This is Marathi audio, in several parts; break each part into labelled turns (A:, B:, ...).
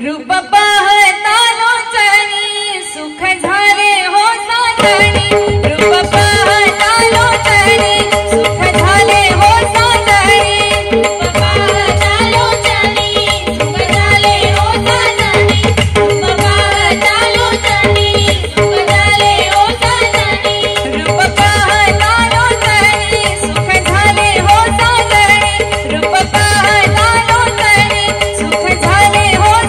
A: रूप पाहता लोचनी सुख झाले हो साजणी रूप पाहता लोचनी सुख झाले हो साजणी रूप पाहता लोचनी सुख झाले हो साजणी रूप पाहता लोचनी सुख झाले हो साजणी रूप पाहता लोचनी सुख झाले हो साजणी रूप पाहता लोचनी सुख झाले हो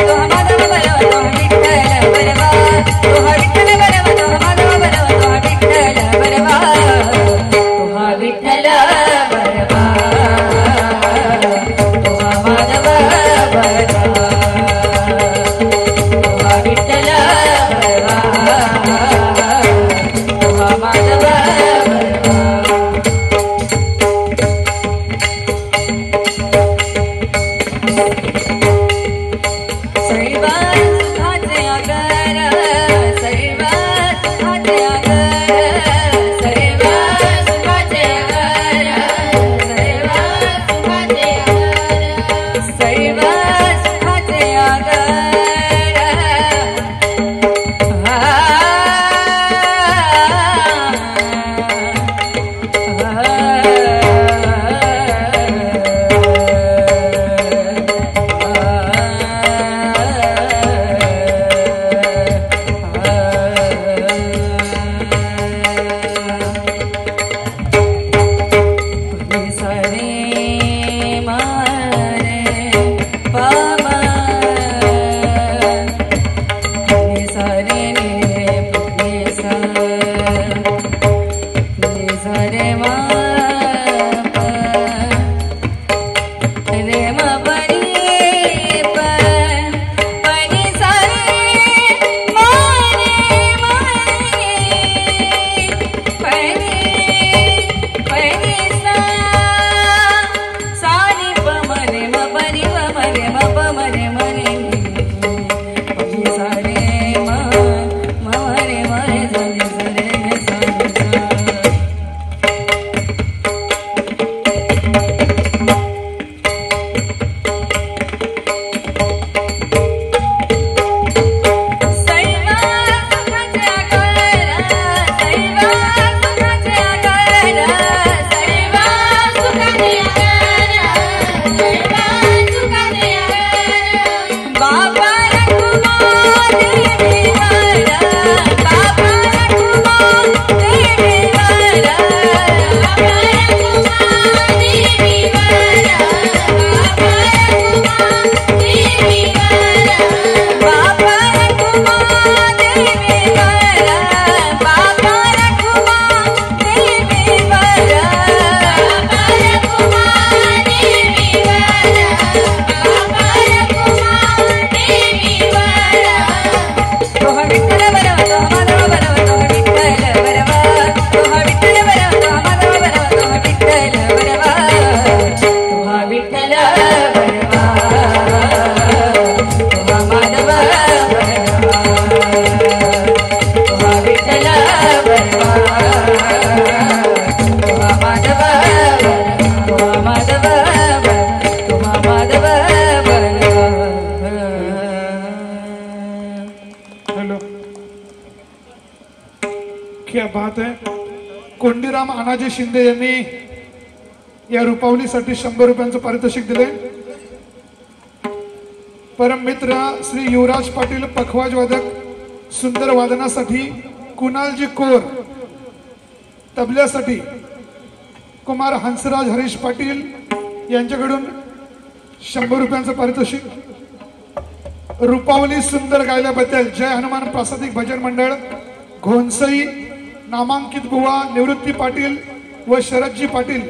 B: तो
A: सुखाचे आगर सर्व सुखाचे आगर सर्व सुखाचे आगर सर्व सुखाचे आगर सर्व सुखाचे आगर
B: क्या बात है। कोंडीराम अनाजी शिंदे यांनी या रूपावलीसाठी 100 रुपयांचं पारितोषिक दिले। परम मित्र श्री युवराज पाटील पखवाज वादक सुंदर वादनासाठी, कुणालजी कोर तबल्यासाठी, कुमार हंसराज हरीश पाटील यांच्याकडून 100 रुपयांचं पारितोषिक। रूपावली सुंदर गायल्याबद्दल जय हनुमान प्रासादिक भजन मंडळ घोणसई, नामांकित बुवा निवृत्ती पाटील व शरदजी पाटील